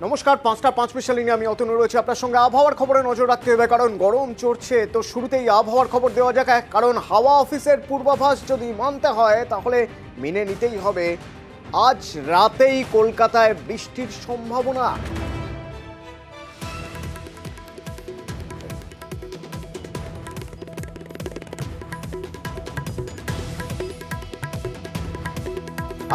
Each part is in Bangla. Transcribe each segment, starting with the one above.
নমস্কার, ৫টা ৫ নিয়ে আমি অতনু রয়েছে আপনার সঙ্গে। আবহাওয়ার খবরে নজর রাখতে হবে, কারণ গরম চড়ছে। তো শুরুতেই আবহাওয়ার খবর দেওয়া যাক, কারণ হাওয়া অফিসের পূর্বাভাস যদি মানতে হয় তাহলে মেনে নিতেই হবে। আজ রাতেই কলকাতায় বৃষ্টির সম্ভাবনা।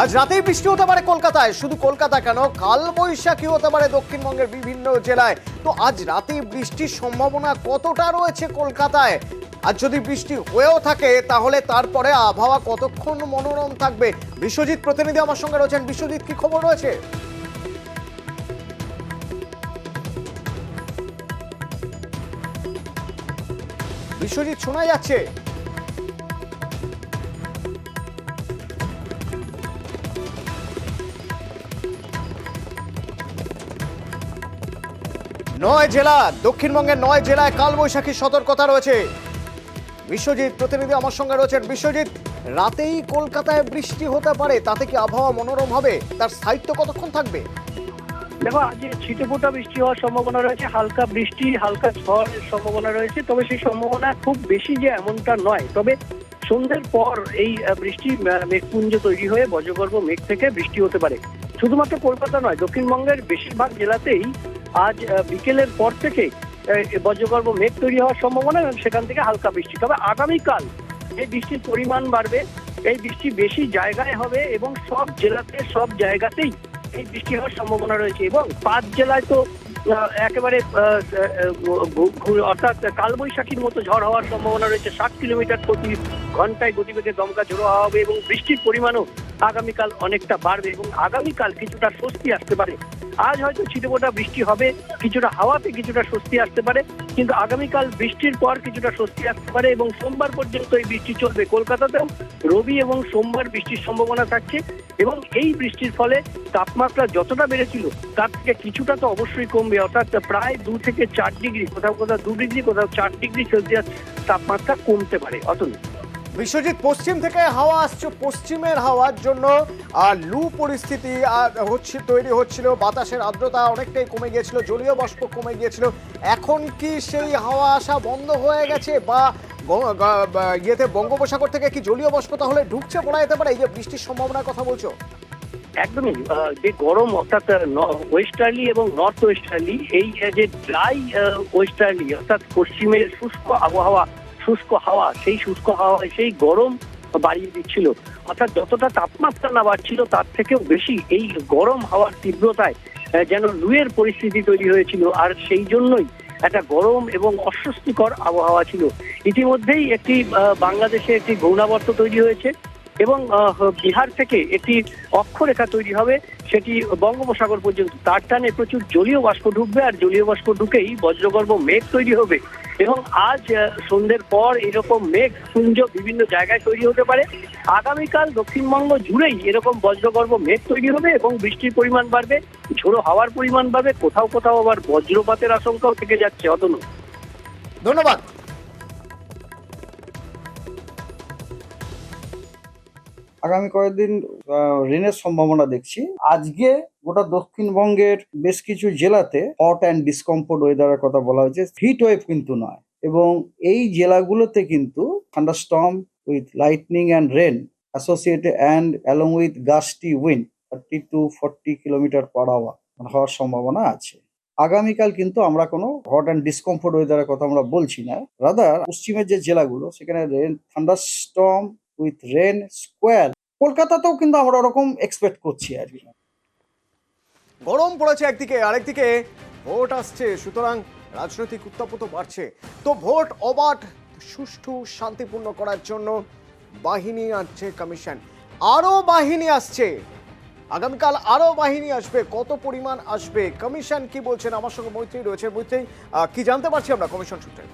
আজ রাতেই বৃষ্টি হতে পারে কলকাতায়। শুধু কলকাতা কেন, কালবৈশাখী হতে পারে দক্ষিণবঙ্গের বিভিন্ন জেলায়। তো আজ রাতেই বৃষ্টির সম্ভাবনা কতটা রয়েছে কলকাতায়? আর যদি বৃষ্টি হয়েও থাকে তাহলে তারপরে আবহাওয়া কতক্ষণ মনোরম থাকবে? বিশ্বজিৎ প্রতিনিধি আমার সঙ্গে রয়েছেন। বিশ্বজিৎ, কি খবর রয়েছে? বিশ্বজিৎ, শোনা যাচ্ছে? নয় জেলা, দক্ষিণবঙ্গের 9 জেলায় কালবৈশাখীর সতর্কতা রয়েছে। বিশ্বজিৎ প্রতিনিধি আমার সঙ্গে রয়েছেন। বিশ্বজিৎ, রাতেই কলকাতায় বৃষ্টি হতে পারে, তাতে কি আবহাওয়া মনোরম হবে? তার স্থায়িত্ব কতক্ষণ থাকবে? দেখো, আজ ছিটেফোঁটা বৃষ্টি হওয়ার সম্ভাবনা রয়েছে, হালকা বৃষ্টি, হালকা ঝড়ের সম্ভাবনা রয়েছে। তবে সেই সম্ভাবনা খুব বেশি যে এমনটা নয়। তবে সন্ধ্যের পর এই বৃষ্টি মেঘপুঞ্জ তৈরি হয়ে বজ্রগর্ভ মেঘ থেকে বৃষ্টি হতে পারে। শুধুমাত্র কলকাতা নয়, দক্ষিণবঙ্গের বেশিরভাগ জেলাতেই আজ বিকেলের পর থেকে বজ্রগর্ভ মেঘ তৈরি হওয়ার সম্ভাবনা এবং সেখান থেকে হালকা বৃষ্টি। তবে আগামীকাল এই বৃষ্টির পরিমাণ বাড়বে, এই বৃষ্টি বেশি জায়গায় হবে এবং সব জেলাতে সব জায়গাতেই এই বৃষ্টি হওয়ার সম্ভাবনা রয়েছে। এবং 5 জেলায় তো একেবারে অর্থাৎ কালবৈশাখীর মতো ঝড় হওয়ার সম্ভাবনা রয়েছে। 60 কিলোমিটার প্রতি ঘন্টায় গতিবেগে দমকা ঝোড়ো হাওয়া হবে এবং বৃষ্টির পরিমাণও আগামীকাল অনেকটা বাড়বে এবং আগামীকাল কিছুটা স্বস্তি আসতে পারে। আজ হয়তো ছিটেফোঁটা বৃষ্টি হবে, কিছুটা হাওয়াতে কিছুটা স্বস্তি আসতে পারে, কিন্তু আগামীকাল বৃষ্টির পর কিছুটা স্বস্তি আসতে পারে এবং সোমবার পর্যন্ত এই বৃষ্টি চলবে। কলকাতাতেও রবি এবং সোমবার বৃষ্টির সম্ভাবনা থাকছে এবং এই বৃষ্টির ফলে তাপমাত্রা যতটা বেড়েছিল তার থেকে কিছুটা তো অবশ্যই কমবে, অর্থাৎ প্রায় 2 থেকে 4 ডিগ্রি, কোথাও কোথাও 2 ডিগ্রি, কোথাও 4 ডিগ্রি সেলসিয়াস তাপমাত্রা কমতে পারে। অতনু। বিশ্বজিৎ, পশ্চিম থেকে হাওয়া আসছে, পশ্চিমের হাওয়ার জন্য লু পরিস্থিতি তৈরি হচ্ছিল। বাতাসের আর্দ্রতা অনেকটাই কমে গিয়েছিল, জলীয় বাষ্প কমে গিয়েছিল। এখন কি সেই হাওয়া আসা বন্ধ হয়ে গেছে, বা ইয়েতে বঙ্গোপসাগর থেকে কি জলীয় বাষ্প তাহলে ঢুকছে বলা যেতে পারে? এই যে বৃষ্টির সম্ভাবনার কথা বলছো। একদমই, যে গরম অর্থাৎ ওয়েস্টার্লি এবং নর্থ ওয়েস্টার্লি, এই যে ড্রাই ওয়েস্টার্লি অর্থাৎ পশ্চিমের শুষ্ক আবহাওয়া, শুষ্ক হাওয়া, সেই শুষ্ক হাওয়া সেই গরম বাড়িয়ে দিচ্ছিল। অর্থাৎ যতটা তাপমাত্রা না বাড়ছিল তার থেকেও বেশি এই গরম হাওয়ার তীব্রতায় যেন লুয়ের পরিস্থিতি তৈরি হয়েছিল। আর সেই জন্যই একটা গরম এবং অস্বস্তিকর আবহাওয়া ছিল। ইতিমধ্যেই একটি বাংলাদেশে একটি ঘূর্ণাবর্ত তৈরি হয়েছে এবং বিহার থেকে একটি অক্ষরেখা তৈরি হবে, সেটি বঙ্গোপসাগর পর্যন্ত। তার টানে প্রচুর জলীয় বাষ্প ঢুকবে আর জলীয় বাষ্প ঢুকেই বজ্রগর্ভ মেঘ তৈরি হবে এবং আজ সন্ধ্যের পর এরকম মেঘ পুঞ্জ বিভিন্ন জায়গায় তৈরি হতে পারে। আগামীকাল দক্ষিণবঙ্গ জুড়েই এরকম বজ্রগর্ভ মেঘ তৈরি হবে এবং বৃষ্টির পরিমাণ বাড়বে, ঝোড়ো হাওয়ার পরিমাণ বাড়বে, কোথাও কোথাও আবার বজ্রপাতের আশঙ্কাও থেকে যাচ্ছে। অতনু, ধন্যবাদ। আগামী কয়েকদিন রেনের সম্ভাবনা দেখছি। আজকে গোটা দক্ষিণবঙ্গের বেশ কিছু জেলাতে হট অ্যান্ড ডিসকমফোর্ট ওয়েদারের কথা বলা হয়েছে, হিট ওয়েভ কিন্তু নয়। এবং এই জেলাগুলোতে কিন্তু thunderstorm with lightning and rain associated and along with gusty wind 30 to 40 kilometre per hour হওয়ার সম্ভাবনা আছে। আগামীকাল কিন্তু আমরা কোনো হট অ্যান্ড ডিসকমফোর্ট ওয়েদারের কথা আমরা বলছি না, রাদার পশ্চিমের যে জেলাগুলো সেখানে rain, thunderstorm with rain squall. কলকাতাতেও কিন্তু আমরা ওরকম এক্সপেক্ট করছি আর কি। গরম পড়েছে একদিকে, আরেকদিকে ভোট আসছে, সুতরাং রাজনৈতিক উত্তাপ তো বাড়ছে। তো ভোট অবাধ, সুষ্ঠু, শান্তিপূর্ণ করার জন্য বাহিনী আনছে কমিশন। আরো বাহিনী আসছে, আগামীকাল আরো বাহিনী আসবে। কত পরিমাণ আসবে, কমিশন কি বলছেন? আমার সঙ্গে মৈত্রী রয়েছে। মৈত্রী, কি জানতে পারছি আমরা কমিশন সূত্রে?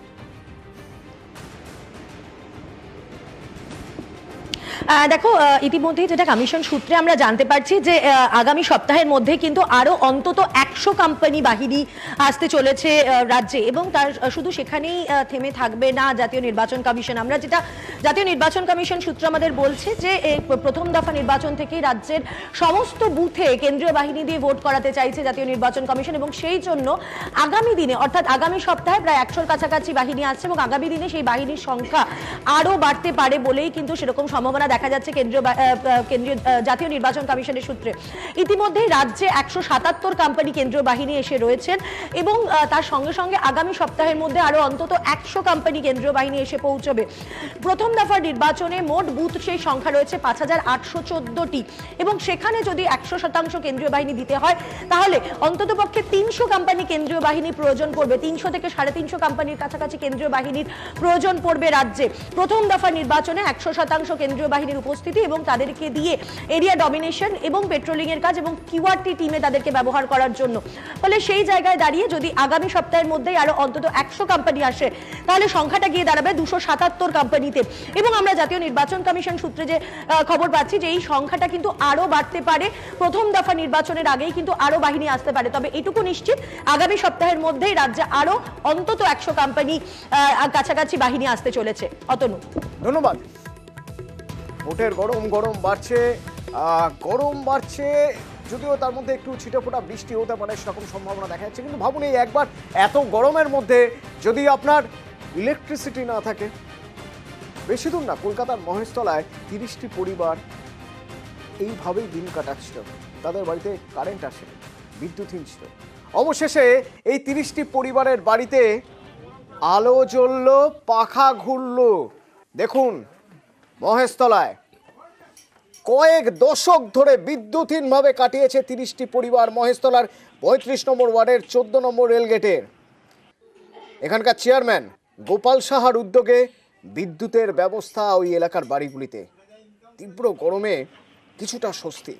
দেখো, ইতিমধ্যেই যেটা কমিশন সূত্রে আমরা জানতে পারছি যে আগামী সপ্তাহের মধ্যে কিন্তু আরো অন্তত 100 কোম্পানি বাহিনী আসতে চলেছে রাজ্যে, এবং তার শুধু সেখানেই থেমে থাকবে না জাতীয় নির্বাচন কমিশন। আমরা যেটা জাতীয় নির্বাচন কমিশন সূত্র আমাদের বলছে যে এই প্রথম দফা নির্বাচন থেকেই রাজ্যের সমস্ত বুথে কেন্দ্রীয় বাহিনী দিয়ে ভোট করাতে চাইছে জাতীয় নির্বাচন কমিশন, এবং সেই জন্য আগামী দিনে অর্থাৎ আগামী সপ্তাহে প্রায় 100-র কাছাকাছি বাহিনী আসছে, এবং আগামী দিনে সেই বাহিনীর সংখ্যা আরো বাড়তে পারে বলেই কিন্তু সেরকম সম্ভাবনা দেখা যাচ্ছে কেন্দ্রীয় জাতীয় নির্বাচন কমিশনের সূত্রে। ইতিমধ্যেই রাজ্যে 177 কোম্পানি কেন্দ্রীয় বাহিনী এসে রয়েছেন, এবং তার সঙ্গে সঙ্গে আগামী সপ্তাহের মধ্যে আরো অন্তত 100 কোম্পানি কেন্দ্রীয় বাহিনী এসে পৌঁছবে। প্রথম দফার নির্বাচনে মোট বুথ সেই সংখ্যা রয়েছে 5814টি, এবং সেখানে যদি 100% কেন্দ্রীয় বাহিনী দিতে হয় তাহলে অন্ততপক্ষে 300 কোম্পানি কেন্দ্রীয় বাহিনীর প্রয়োজন পড়বে। 300 থেকে 350 কোম্পানির কাছাকাছি কেন্দ্রীয় বাহিনীর প্রয়োজন পড়বে রাজ্যে প্রথম দফা নির্বাচনে 100% কেন্দ্রীয় বাহিনীর উপস্থিতি, এবং তাদেরকে দিয়ে এরিয়া ডমিনেশন এবং পেট্রোলিং এর কাজ এবং কিউআরটি টিমে তাদেরকে ব্যবহার করার জন্য। ফলে সেই জায়গায় দাঁড়িয়ে যদি আগামী সপ্তাহের মধ্যেই আরো অন্তত 100 কোম্পানি আসে তাহলে সংখ্যাটা গিয়ে দাঁড়াবে 277 কোম্পানিতে, এবং আমরা জাতীয় নির্বাচন কমিশন সূত্রে যে খবর পাচ্ছি যে এই সংখ্যাটা কিন্তু আরো বাড়তে পারে। প্রথম দফা নির্বাচনের আগেই কিন্তু আরো বাহিনী আসতে পারে। তবে এটুকু নিশ্চিত, আগামী সপ্তাহের মধ্যেই রাজ্যে আরো অন্তত 100 কোম্পানি কাছাকাছি বাহিনী আসতে চলেছে। অতনু, ধন্যবাদ। ভোটের গরম বাড়ছে, গরম বাড়ছে, যদিও তার মধ্যে একটু ছিটেফোঁটা বৃষ্টি হতে পারে সেরকম সম্ভাবনা দেখা যাচ্ছে। কিন্তু ভাবুন, এই একবার এত গরমের মধ্যে যদি আপনার ইলেকট্রিসিটি না থাকে, বেশি দূর না, কলকাতার মহেশতলায় 30টি পরিবার এইভাবেই দিন কাটাচ্ছিল। তাদের বাড়িতে কারেন্ট আসে, বিদ্যুৎহীন ছিল। অবশেষে এই 30টি পরিবারের বাড়িতে আলো জ্বলল, পাখা ঘুরল। দেখুন, মহেশতলায় কয়েক দশক ধরে বিদ্যুৎহীনভাবে কাটিয়েছে 30টি পরিবার। মহেশতলার 35 নম্বর ওয়ার্ডের 14 নম্বর রেলগেটের এখানকার চেয়ারম্যান গোপাল সাহার উদ্যোগে বিদ্যুতের ব্যবস্থা ওই এলাকার বাড়িগুলিতে। তীব্র গরমে কিছুটা স্বস্তি।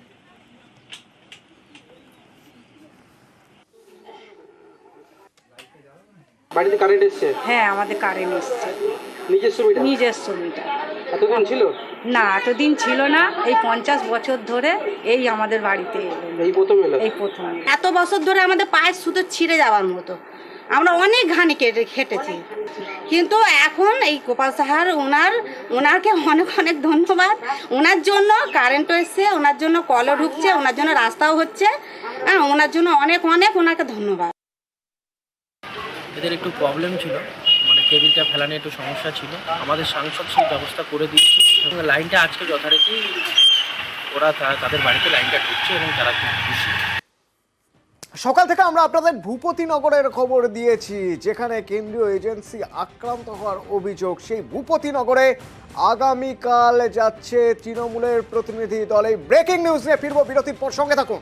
বাড়িতে কারেন্ট এসছে? হ্যাঁ, আমাদের কারেন্ট এসছে। নিজস্ব মিটার। এতদিন ছিল না, এতদিন ছিল না। এই 50 বছর ধরে এই আমাদের বাড়িতে এই প্রথম এলো। এই প্রথম। এত বছর ধরে আমাদের পায়ের সুতো ছিঁড়ে যাওয়ার মতো, আমরা অনেক ঘানি খেটেছি, কিন্তু এখন এই গোপাল সাহার ওনারকে অনেক অনেক ধন্যবাদ। ওনার জন্য কারেন্টও এসছে, ওনার জন্য কলও ঢুকছে, ওনার জন্য রাস্তাও হচ্ছে। হ্যাঁ, ওনার জন্য অনেক অনেক ওনাকে ধন্যবাদ। এদের একটু প্রবলেম ছিল, মানে কেবিলটা ফেলানো একটু সমস্যা ছিল। আমাদের সাংসদ সেই ব্যবস্থা করে দিয়েছে। লাইনটা আজকে যথারীতি ওরা তাদের বাড়িতে লাইনটা ঢুকছে এবং তারা খুব খুশি। সকাল থেকে আমরা আপনাদের ভূপতিনগরের খবর দিয়েছি, যেখানে কেন্দ্রীয় এজেন্সি আক্রান্ত হওয়ার অভিযোগ। সেই ভূপতিনগরে আগামীকাল যাচ্ছে তৃণমূলের প্রতিনিধি দল। এই ব্রেকিং নিউজ নিয়ে ফিরবো বিরতির পর, সঙ্গে থাকুন।